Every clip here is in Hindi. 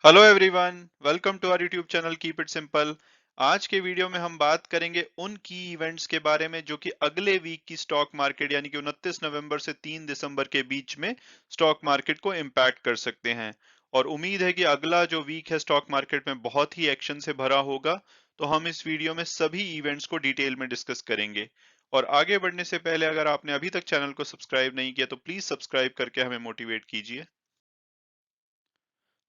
Hello everyone, welcome to our YouTube channel keep it simple. आज के वीडियो में हम बात करेंगे उन की इवेंट्स के बारे में जो कि अगले वीक की स्टॉक मार्केट यानी कि 29 नवंबर से 3 दिसंबर के बीच में स्टॉक मार्केट को इम्पैक्ट कर सकते हैं। और उम्मीद है कि अगला जो वीक है स्टॉक मार्केट में बहुत ही एक्शन से भरा होगा। तो हम इस वीडियो में सभी इवेंट्स को डिटेल में डिस्कस करेंगे। और आगे बढ़ने से पहले अगर आपने अभी तक चैनल को सब्सक्राइब नहीं किया तो प्लीज सब्सक्राइब करके हमें मोटिवेट कीजिए।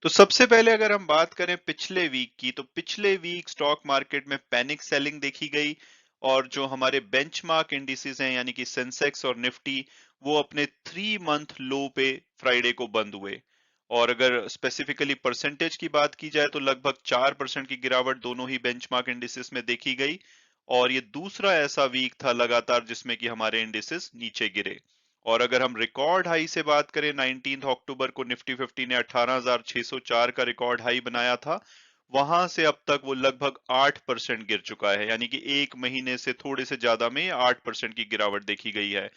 तो सबसे पहले अगर हम बात करें पिछले वीक की, तो पिछले वीक स्टॉक मार्केट में पैनिक सेलिंग देखी गई। और जो हमारे बेंचमार्क इंडिसेस हैं यानी कि सेंसेक्स और निफ्टी, वो अपने 3 मंथ लो पे फ्राइडे को बंद हुए। और अगर स्पेसिफिकली परसेंटेज की बात की जाए तो लगभग 4% की गिरावट दोनों ही बेंचमार्क इंडिसेस में देखी गई। और ये दूसरा ऐसा वीक था लगातार जिसमें कि हमारे इंडिसेस नीचे गिरे। और अगर हम रिकॉर्ड हाई से बात करें, 19 अक्टूबर को निफ्टी 50 ने 18,604 का रिकॉर्ड हाई बनाया था। वहां से अब तक वो लगभग 8% गिर चुका है, यानी कि एक महीने से थोड़े से ज्यादा में 8% की गिरावट देखी गई है।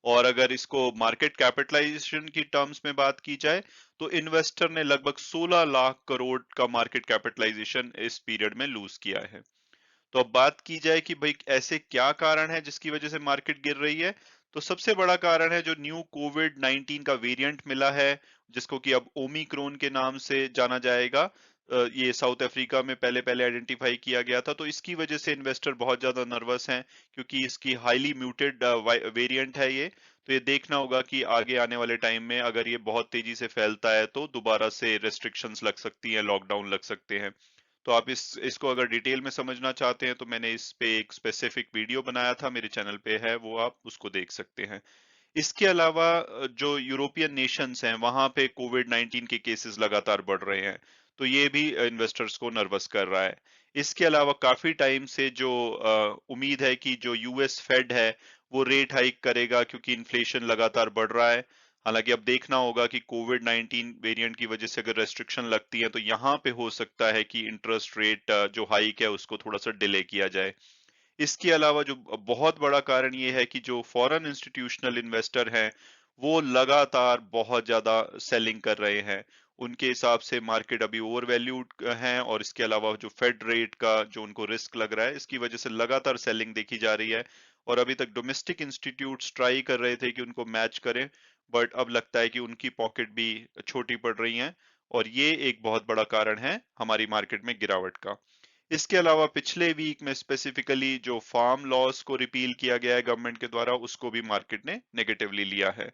और अगर इसको मार्केट कैपिटलाइजेशन की टर्म्स में बात की जाए तो इन्वेस्टर ने लगभग 16 लाख करोड़ का मार्केट कैपिटलाइजेशन इस पीरियड में लूज किया है। तो अब बात की जाए कि भाई ऐसे क्या कारण है जिसकी वजह से मार्केट गिर रही है। तो सबसे बड़ा कारण है जो न्यू कोविड 19 का वेरिएंट मिला है, जिसको कि अब ओमिक्रॉन के नाम से जाना जाएगा। ये साउथ अफ्रीका में पहले पहले आइडेंटिफाई किया गया था, तो इसकी वजह से इन्वेस्टर बहुत ज्यादा नर्वस हैं, क्योंकि इसकी हाईली म्यूटेड वेरिएंट है ये। तो ये देखना होगा कि आगे आने वाले टाइम में अगर ये बहुत तेजी से फैलता है तो दोबारा से रेस्ट्रिक्शंस लग सकती हैं, लॉकडाउन लग सकते हैं। तो आप इसको अगर डिटेल में समझना चाहते हैं तो मैंने इस पे एक स्पेसिफिक वीडियो बनाया था, मेरे चैनल पे है, वो आप उसको देख सकते हैं। इसके अलावा जो यूरोपियन नेशंस हैं वहां पे कोविड 19 के केसेस लगातार बढ़ रहे हैं। तो ये भी इन्वेस्टर्स को नर्वस कर रहा है। इसके अलावा काफी टाइम से जो उम्मीद है कि जो यूएस फेड है वो रेट हाइक करेगा, क्योंकि इन्फ्लेशन लगातार बढ़ रहा है। हालांकि अब देखना होगा कि कोविड 19 वेरिएंट की वजह से अगर रेस्ट्रिक्शन लगती है तो यहाँ पे हो सकता है कि इंटरेस्ट रेट जो हाइक है उसको थोड़ा सा डिले किया जाए। इसके अलावा जो बहुत बड़ा कारण ये है कि जो फॉरेन इंस्टीट्यूशनल इन्वेस्टर हैं वो लगातार बहुत ज्यादा सेलिंग कर रहे हैं। उनके हिसाब से मार्केट अभी ओवर वैल्यूड है, और इसके अलावा जो फेड रेट का जो उनको रिस्क लग रहा है इसकी वजह से लगातार सेलिंग देखी जा रही है। और अभी तक डोमेस्टिक इंस्टीट्यूट्स ट्राई कर रहे थे कि उनको मैच करें, बट अब लगता है कि उनकी पॉकेट भी छोटी पड़ रही है। और ये एक बहुत बड़ा कारण है हमारी मार्केट में गिरावट का। इसके अलावा पिछले वीक में स्पेसिफिकली जो फार्म लॉस को रिपील किया गया है गवर्नमेंट के द्वारा, उसको भी मार्केट ने नेगेटिवली लिया है।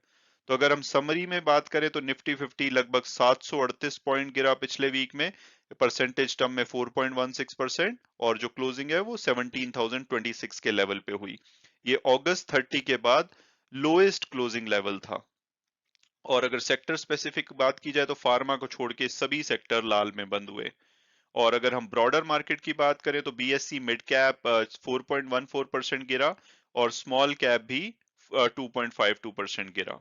तो अगर हम समरी में बात करें तो निफ्टी 50 लगभग 738 पॉइंट गिरा पिछले वीक में, परसेंटेज टर्म में 4.16%। और जो क्लोजिंग है वो 17,026 के लेवल पे हुई। ये अगस्त 30 के बाद लोएस्ट क्लोजिंग लेवल था। और अगर सेक्टर स्पेसिफिक बात की जाए तो फार्मा को छोड़ के सभी सेक्टर लाल में बंद हुए। और अगर हम ब्रॉडर मार्केट की बात करें तो बीएससी मिड कैप 4.14% गिरा, और स्मॉल कैप भी 2.52% गिरा।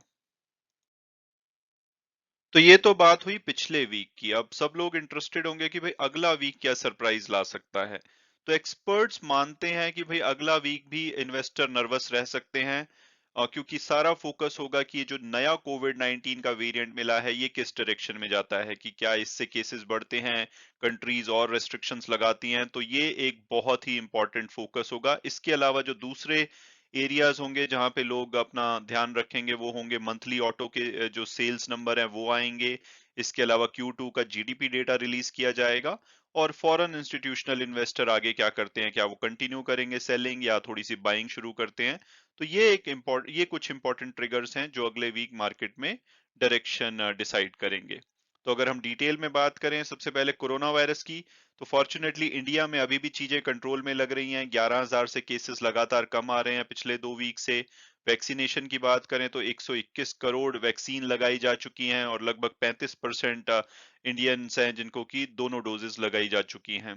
तो ये तो बात हुई पिछले वीक की। अब सब लोग इंटरेस्टेड होंगे कि भाई अगला वीक क्या सरप्राइज ला सकता है। तो एक्सपर्ट्स मानते हैं कि भाई अगला वीक भी इन्वेस्टर नर्वस रह सकते हैं, क्योंकि सारा फोकस होगा कि ये जो नया कोविड 19 का वेरिएंट मिला है ये किस डायरेक्शन में जाता है, कि क्या इससे केसेस बढ़ते हैं, कंट्रीज और रेस्ट्रिक्शंस लगाती हैं। तो ये एक बहुत ही इंपॉर्टेंट फोकस होगा। इसके अलावा जो दूसरे एरियाज होंगे जहां पे लोग अपना ध्यान रखेंगे वो होंगे मंथली ऑटो के जो सेल्स नंबर है वो आएंगे। इसके अलावा Q2 का जीडीपी डेटा रिलीज किया जाएगा। और फॉरेन इंस्टीट्यूशनल इन्वेस्टर आगे क्या करते हैं, क्या वो कंटिन्यू करेंगे सेलिंग या थोड़ी सी बाइंग शुरू करते हैं। तो ये कुछ इंपॉर्टेंट ट्रिगर्स हैं जो अगले वीक मार्केट में डायरेक्शन डिसाइड करेंगे। तो अगर हम डिटेल में बात करें सबसे पहले कोरोना वायरस की, तो फॉर्चुनेटली इंडिया में अभी भी चीजें कंट्रोल में लग रही हैं। 11,000 से केसेस लगातार कम आ रहे हैं पिछले 2 वीक से। वैक्सीनेशन की बात करें तो 121 करोड़ वैक्सीन लगाई जा चुकी हैं, और लगभग 35% इंडियंस हैं जिनको की दोनों डोजेस लगाई जा चुकी हैं।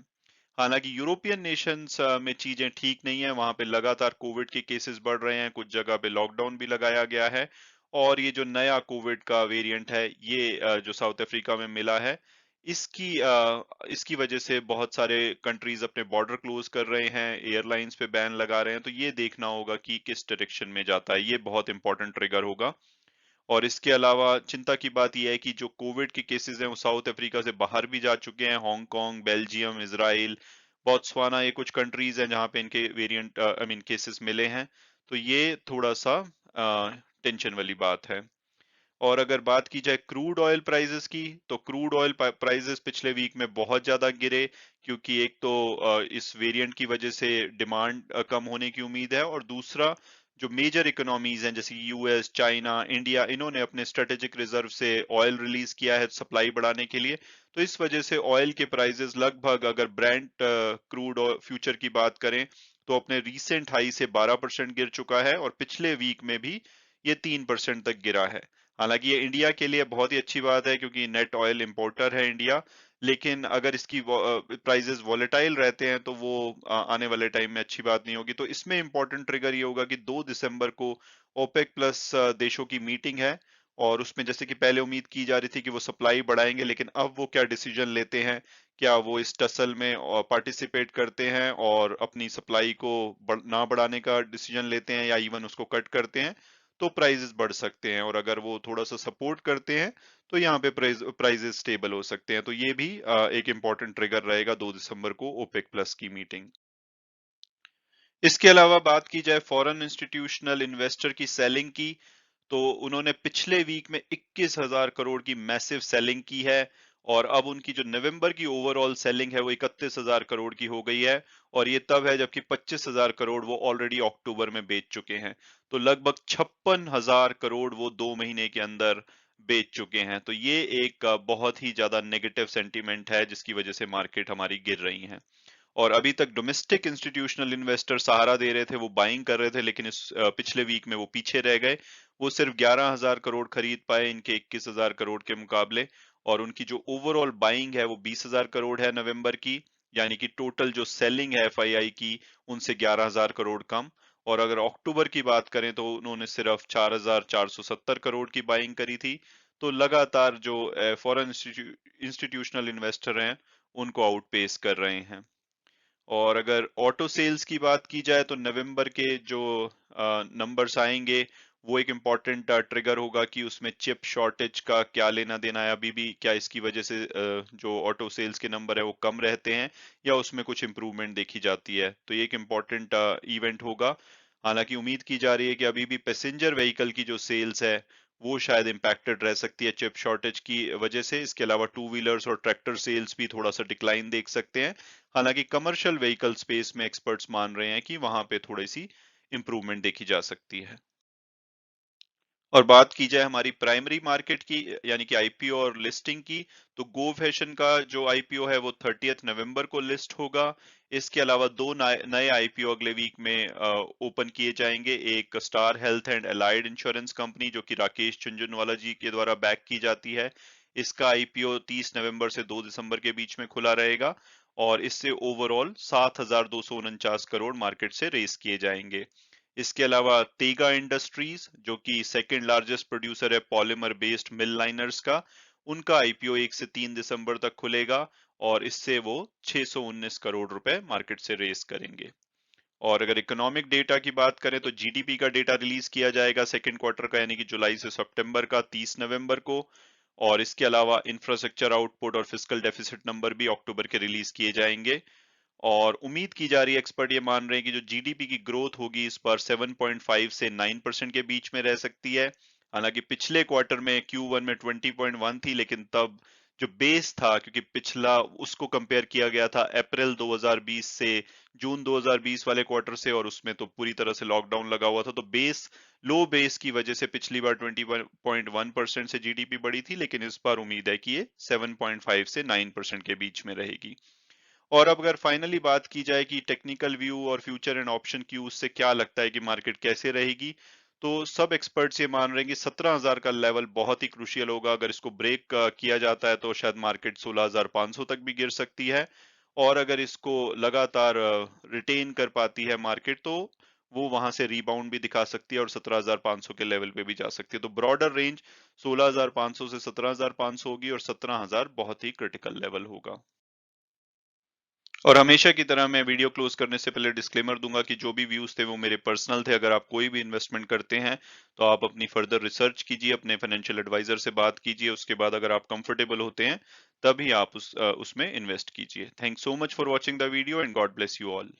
हालांकि यूरोपियन नेशंस में चीजें ठीक नहीं है, वहां पे लगातार कोविड के केसेस बढ़ रहे हैं, कुछ जगह पे लॉकडाउन भी लगाया गया है। और ये जो नया कोविड का वेरिएंट है ये जो साउथ अफ्रीका में मिला है, इसकी वजह से बहुत सारे कंट्रीज अपने बॉर्डर क्लोज कर रहे हैं, एयरलाइंस पे बैन लगा रहे हैं। तो ये देखना होगा कि किस डायरेक्शन में जाता है, ये बहुत इंपॉर्टेंट ट्रिगर होगा। और इसके अलावा चिंता की बात यह है कि जो कोविड के केसेस हैं वो साउथ अफ्रीका से बाहर भी जा चुके हैं। हांगकांग, बेल्जियम, इजराइल, बोत्सवाना, ये कुछ कंट्रीज हैं जहां पे इनके वेरिएंट आई मीन केसेस मिले हैं। तो ये थोड़ा सा टेंशन वाली बात है। और अगर बात की जाए क्रूड ऑयल प्राइसेस की, तो क्रूड ऑयल प्राइसेस पिछले वीक में बहुत ज्यादा गिरे, क्योंकि एक तो इस वेरिएंट की वजह से डिमांड कम होने की उम्मीद है, और दूसरा जो मेजर इकोनॉमीज हैं जैसे यूएस, चाइना, इंडिया, इन्होंने अपने स्ट्रेटेजिक रिजर्व से ऑयल रिलीज किया है सप्लाई बढ़ाने के लिए। तो इस वजह से ऑयल के प्राइसेस लगभग, अगर ब्रेंट क्रूड फ्यूचर की बात करें, तो अपने रीसेंट हाई से 12% गिर चुका है, और पिछले वीक में भी ये 3% तक गिरा है। हालांकि ये इंडिया के लिए बहुत ही अच्छी बात है, क्योंकि नेट ऑयल इंपोर्टर है इंडिया। लेकिन अगर इसकी प्राइसेस वॉलेटाइल रहते हैं तो वो आने वाले टाइम में अच्छी बात नहीं होगी। तो इसमें इंपॉर्टेंट ट्रिगर ये होगा कि 2 दिसंबर को ओपेक प्लस देशों की मीटिंग है, और उसमें जैसे कि पहले उम्मीद की जा रही थी कि वो सप्लाई बढ़ाएंगे, लेकिन अब वो क्या डिसीजन लेते हैं, क्या वो इस टसल में पार्टिसिपेट करते हैं और अपनी सप्लाई को ना बढ़ाने का डिसीजन लेते हैं, या इवन उसको कट करते हैं, तो प्राइजेस बढ़ सकते हैं। और अगर वो थोड़ा सा सपोर्ट करते हैं तो यहाँ पे प्राइजेस स्टेबल हो सकते हैं। तो ये भी एक इम्पॉर्टेंट ट्रिगर रहेगा 2 दिसंबर को ओपेक प्लस की मीटिंग। इसके अलावा बात की जाए फॉरेन इंस्टीट्यूशनल इन्वेस्टर की सेलिंग की, तो उन्होंने पिछले वीक में 21,000 करोड़ की मैसिव सेलिंग की है, और अब उनकी जो नवंबर की ओवरऑल सेलिंग है वो 31,000 करोड़ की हो गई है। और ये तब है जबकि 25,000 करोड़ वो ऑलरेडी अक्टूबर में बेच चुके हैं। तो लगभग 56,000 करोड़ वो 2 महीने के अंदर बेच चुके हैं। तो ये एक बहुत ही ज्यादा नेगेटिव सेंटीमेंट है, जिसकी वजह से मार्केट हमारी गिर रही है। और अभी तक डोमेस्टिक इंस्टीट्यूशनल इन्वेस्टर सहारा दे रहे थे, वो बाइंग कर रहे थे, लेकिन इस पिछले वीक में वो पीछे रह गए। वो सिर्फ 11,000 करोड़ खरीद पाए इनके 21,000 करोड़ के मुकाबले। और उनकी जो ओवरऑल बाइंग है वो 20,000 करोड़ है नवंबर की, यानी कि टोटल जो सेलिंग है एफआईआई की, उनसे 11,000 करोड़ कम। और अगर अक्टूबर की बात करें तो उन्होंने सिर्फ 4,470 करोड़ की बाइंग करी थी। तो लगातार जो फॉरेन इंस्टीट्यूशनल इन्वेस्टर हैं उनको आउटपेस कर रहे हैं। और अगर ऑटो सेल्स की बात की जाए तो नवंबर के जो नंबर्स आएंगे, वो एक इम्पॉर्टेंट ट्रिगर होगा कि उसमें चिप शॉर्टेज का क्या लेना देना है अभी भी, क्या इसकी वजह से जो ऑटो सेल्स के नंबर है वो कम रहते हैं, या उसमें कुछ इंप्रूवमेंट देखी जाती है। तो ये एक इम्पॉर्टेंट इवेंट होगा। हालांकि उम्मीद की जा रही है कि अभी भी पैसेंजर व्हीकल की जो सेल्स है वो शायद इम्पैक्टेड रह सकती है चिप शॉर्टेज की वजह से। इसके अलावा टू व्हीलर्स और ट्रैक्टर सेल्स भी थोड़ा सा डिक्लाइन देख सकते हैं। हालांकि कमर्शियल व्हीकल स्पेस में एक्सपर्ट्स मान रहे हैं कि वहां पे थोड़ी सी इंप्रूवमेंट देखी जा सकती है। और बात की जाए हमारी प्राइमरी मार्केट की, यानी कि आईपीओ और लिस्टिंग की, तो गो फैशन का जो आईपीओ है वो 30 नवंबर को लिस्ट होगा। इसके अलावा दो नए आईपीओ अगले वीक में ओपन किए जाएंगे। एक star health and allied insurance company, जो कि राकेश झुंझुनवाला जी के द्वारा बैक की जाती है। इसका आईपीओ 30 नवंबर से 2 दिसंबर के बीच में खुला रहेगा, और इससे ओवरऑल 7,249 करोड़ मार्केट से रेस किए जाएंगे। इसके अलावा तेगा इंडस्ट्रीज, जो कि सेकंड लार्जेस्ट प्रोड्यूसर है पॉलीमर बेस्ड मिल लाइनर्स का, उनका आईपीओ 1 से 3 दिसंबर तक खुलेगा, और इससे वो 619 करोड़ रुपए मार्केट से रेस करेंगे। और अगर इकोनॉमिक डेटा की बात करें तो जीडीपी का डेटा रिलीज किया जाएगा सेकंड क्वार्टर का, यानी कि जुलाई से सितंबर का, 30 नवंबर को। और इसके अलावा इंफ्रास्ट्रक्चर आउटपुट और फिस्कल डेफिसिट नंबर भी अक्टूबर के रिलीज किए जाएंगे। और उम्मीद की जा रही है, एक्सपर्ट ये मान रहे हैं कि जो जीडीपी की ग्रोथ होगी इस बार 7.5 से 9% के बीच में रह सकती है। हालांकि पिछले क्वार्टर में Q1 में 20.1 थी, लेकिन तब जो बेस था, क्योंकि पिछला उसको कंपेयर किया गया था अप्रैल 2020 से जून 2020 वाले क्वार्टर से, और उसमें तो पूरी तरह से लॉकडाउन लगा हुआ था, तो बेस लो बेस की वजह से पिछली बार 20.1% से जीडीपी बढ़ी थी। लेकिन इस बार उम्मीद है कि ये 7.5 से 9% के बीच में रहेगी। और अब अगर फाइनली बात की जाए कि टेक्निकल व्यू और फ्यूचर एंड ऑप्शन क्यू से क्या लगता है कि मार्केट कैसे रहेगी, तो सब एक्सपर्ट्स ये मान रहे हैं कि 17,000 का लेवल बहुत ही क्रूशियल होगा। अगर इसको ब्रेक किया जाता है तो शायद मार्केट 16,500 तक भी गिर सकती है। और अगर इसको लगातार रिटेन कर पाती है मार्केट, तो वो वहां से रीबाउंड भी दिखा सकती है और 17,500 के लेवल पे भी जा सकती है। तो ब्रॉडर रेंज 16,500 से 17,500 होगी, और 17,000 बहुत ही क्रिटिकल लेवल होगा। और हमेशा की तरह मैं वीडियो क्लोज करने से पहले डिस्क्लेमर दूंगा कि जो भी व्यूज थे वो मेरे पर्सनल थे। अगर आप कोई भी इन्वेस्टमेंट करते हैं तो आप अपनी फर्दर रिसर्च कीजिए, अपने फाइनेंशियल एडवाइजर से बात कीजिए, उसके बाद अगर आप कंफर्टेबल होते हैं तभी आप उसमें इन्वेस्ट कीजिए। Thanks so much for watching the video and God bless you all.